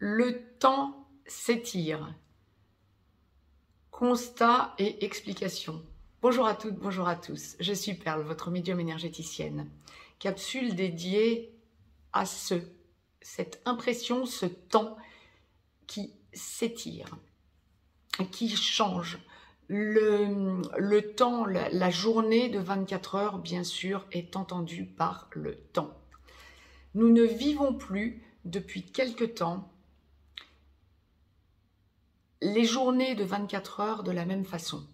Le temps s'étire. Constat et explication. Bonjour à toutes, bonjour à tous. Je suis Perle, votre médium énergéticienne. Capsule dédiée à cette impression, ce temps qui s'étire, qui change. Le temps, la journée de 24 heures, bien sûr, est entendue par le temps. Nous ne vivons plus, depuis quelque temps, les journées de 24 heures de la même façon.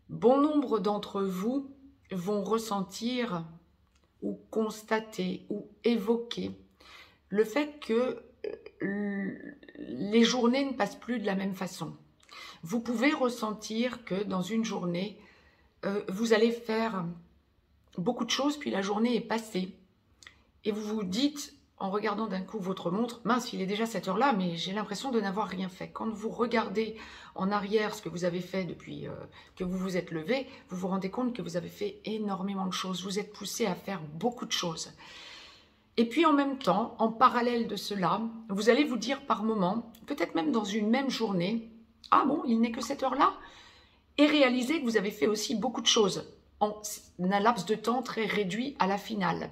Bon nombre d'entre vous vont ressentir ou constater ou évoquer le fait que les journées ne passent plus de la même façon. Vous pouvez ressentir que dans une journée, vous allez faire beaucoup de choses, puis la journée est passée. Et vous vous dites, en regardant d'un coup votre montre, mince, il est déjà cette heure-là, mais j'ai l'impression de n'avoir rien fait. Quand vous regardez en arrière ce que vous avez fait depuis que vous vous êtes levé, vous vous rendez compte que vous avez fait énormément de choses. Vous êtes poussé à faire beaucoup de choses. Et puis en même temps, en parallèle de cela, vous allez vous dire par moment, peut-être même dans une même journée, ah bon, il n'est que cette heure-là, et réaliser que vous avez fait aussi beaucoup de choses en un laps de temps très réduit à la finale.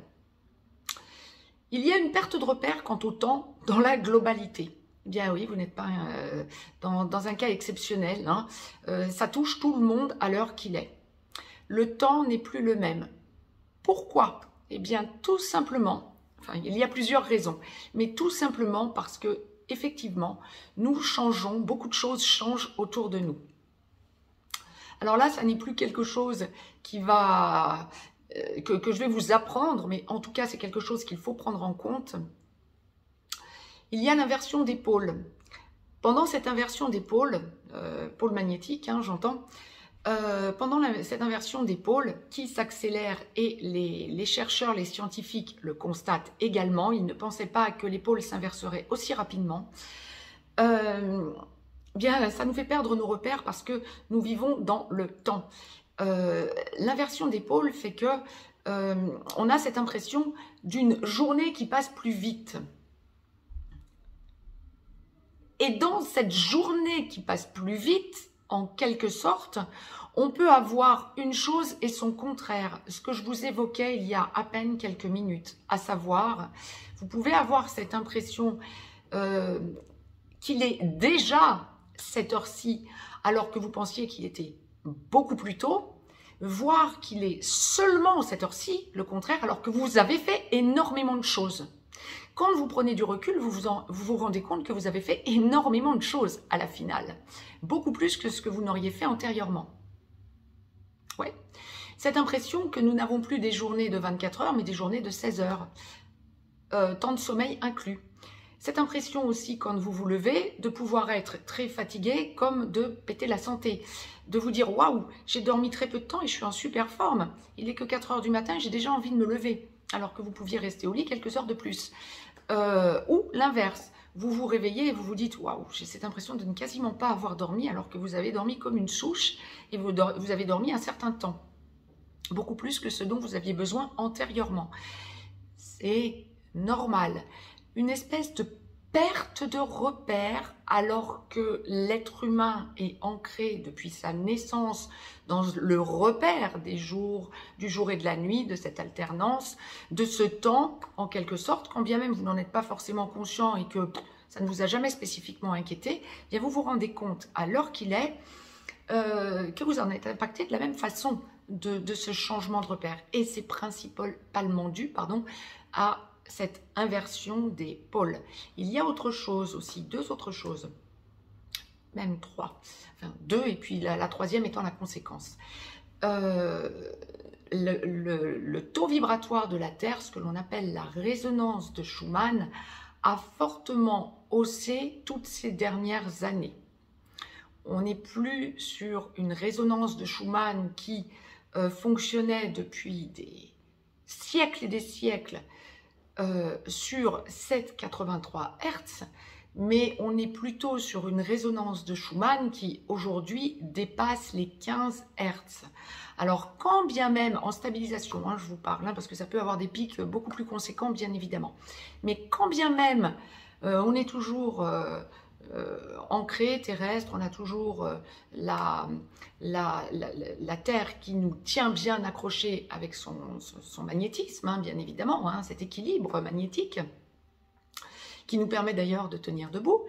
Il y a une perte de repère quant au temps dans la globalité. Eh bien oui, vous n'êtes pas dans un cas exceptionnel. Hein. Ça touche tout le monde à l'heure qu'il est. Le temps n'est plus le même. Pourquoi? Eh bien tout simplement, enfin il y a plusieurs raisons, mais tout simplement parce que effectivement, nous changeons, beaucoup de choses changent autour de nous. Alors là, ça n'est plus quelque chose qui va... que je vais vous apprendre, mais en tout cas, c'est quelque chose qu'il faut prendre en compte. Il y a l'inversion des pôles. Pendant cette inversion des pôles, pôle magnétique, hein, j'entends, pendant cette inversion des pôles qui s'accélère et les chercheurs, les scientifiques le constatent également, ils ne pensaient pas que les pôles s'inverseraient aussi rapidement, bien, ça nous fait perdre nos repères parce que nous vivons dans le temps. L'inversion des pôles fait que on a cette impression d'une journée qui passe plus vite. Et dans cette journée qui passe plus vite, en quelque sorte, on peut avoir une chose et son contraire. Ce que je vous évoquais il y a à peine quelques minutes, à savoir, vous pouvez avoir cette impression qu'il est déjà cette heure-ci, alors que vous pensiez qu'il était beaucoup plus tôt, voire qu'il est seulement cette heure-ci, le contraire, alors que vous avez fait énormément de choses. Quand vous prenez du recul, vous vous rendez compte que vous avez fait énormément de choses à la finale. Beaucoup plus que ce que vous n'auriez fait antérieurement. Ouais. Cette impression que nous n'avons plus des journées de 24 heures, mais des journées de 16 heures. Temps de sommeil inclus. Cette impression aussi, quand vous vous levez, de pouvoir être très fatigué, comme de péter la santé. De vous dire, waouh, j'ai dormi très peu de temps et je suis en super forme. Il n'est que 4 heures du matin, j'ai déjà envie de me lever. Alors que vous pouviez rester au lit quelques heures de plus. Ou l'inverse, vous vous réveillez et vous vous dites, waouh, j'ai cette impression de ne quasiment pas avoir dormi, alors que vous avez dormi comme une souche et vous avez dormi un certain temps. Beaucoup plus que ce dont vous aviez besoin antérieurement. C'est normal. Une espèce de perte de repère alors que l'être humain est ancré depuis sa naissance dans le repère du jour et de la nuit, de cette alternance, de ce temps en quelque sorte, quand bien même vous n'en êtes pas forcément conscient et que ça ne vous a jamais spécifiquement inquiété, eh bien vous vous rendez compte à l'heure qu'il est que vous en êtes impacté de la même façon de ce changement de repère. Et c'est principalement dû à cette inversion des pôles. Il y a autre chose aussi, deux autres choses, même trois, enfin deux, et puis la troisième étant la conséquence. Le taux vibratoire de la Terre, ce que l'on appelle la résonance de Schumann, a fortement haussé toutes ces dernières années. On n'est plus sur une résonance de Schumann qui fonctionnait depuis des siècles et des siècles sur 7,83 Hz, mais on est plutôt sur une résonance de Schumann qui aujourd'hui dépasse les 15 Hz. Alors quand bien même en stabilisation, hein, je vous parle, hein, parce que ça peut avoir des pics beaucoup plus conséquents bien évidemment, mais quand bien même On est toujours ancré, terrestre, on a toujours la Terre qui nous tient bien accrochés avec son magnétisme, hein, bien évidemment, hein, cet équilibre magnétique qui nous permet d'ailleurs de tenir debout.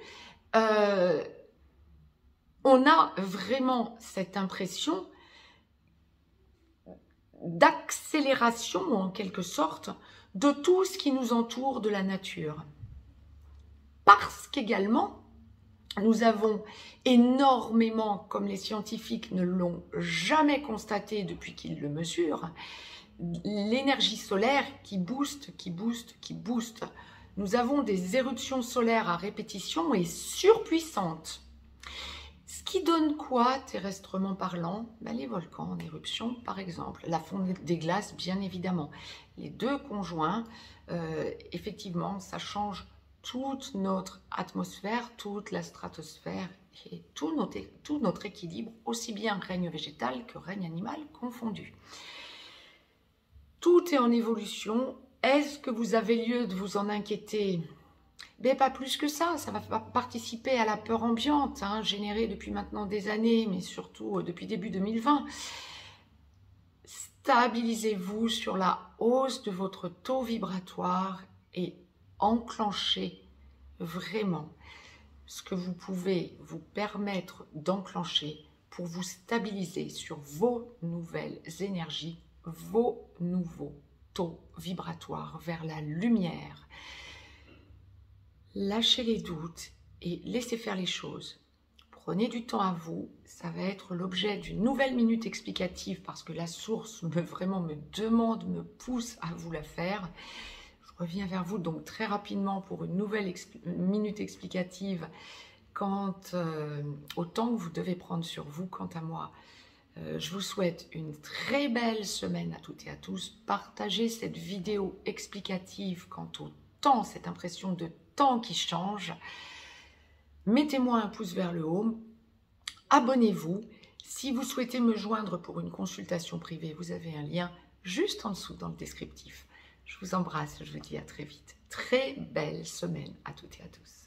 On a vraiment cette impression d'accélération, en quelque sorte, de tout ce qui nous entoure de la nature. Parce qu'également, nous avons énormément, comme les scientifiques ne l'ont jamais constaté depuis qu'ils le mesurent, l'énergie solaire qui booste, qui booste, qui booste. Nous avons des éruptions solaires à répétition et surpuissantes. Ce qui donne quoi, terrestrement parlant? Ben, les volcans en éruption, par exemple. La fonte des glaces, bien évidemment. Les deux conjoints, effectivement, ça change toute notre atmosphère, toute la stratosphère et tout notre équilibre, aussi bien règne végétal que règne animal confondu. Tout est en évolution. Est-ce que vous avez lieu de vous en inquiéter? Ben, pas plus que ça va participer à la peur ambiante, hein, générée depuis maintenant des années, mais surtout depuis début 2020. Stabilisez-vous sur la hausse de votre taux vibratoire et enclenchez vraiment ce que vous pouvez vous permettre d'enclencher pour vous stabiliser sur vos nouvelles énergies, vos nouveaux taux vibratoires vers la lumière. Lâchez les doutes et laissez faire les choses. Prenez du temps à vous, ça va être l'objet d'une nouvelle minute explicative parce que la source vraiment me demande, me pousse à vous la faire. Je reviens vers vous donc très rapidement pour une nouvelle minute explicative au temps que vous devez prendre sur vous. Quant à moi, je vous souhaite une très belle semaine à toutes et à tous. Partagez cette vidéo explicative quant au temps, cette impression de temps qui change. Mettez-moi un pouce vers le haut. Abonnez-vous. Si vous souhaitez me joindre pour une consultation privée, vous avez un lien juste en dessous dans le descriptif. Je vous embrasse, je vous dis à très vite. Très belle semaine à toutes et à tous.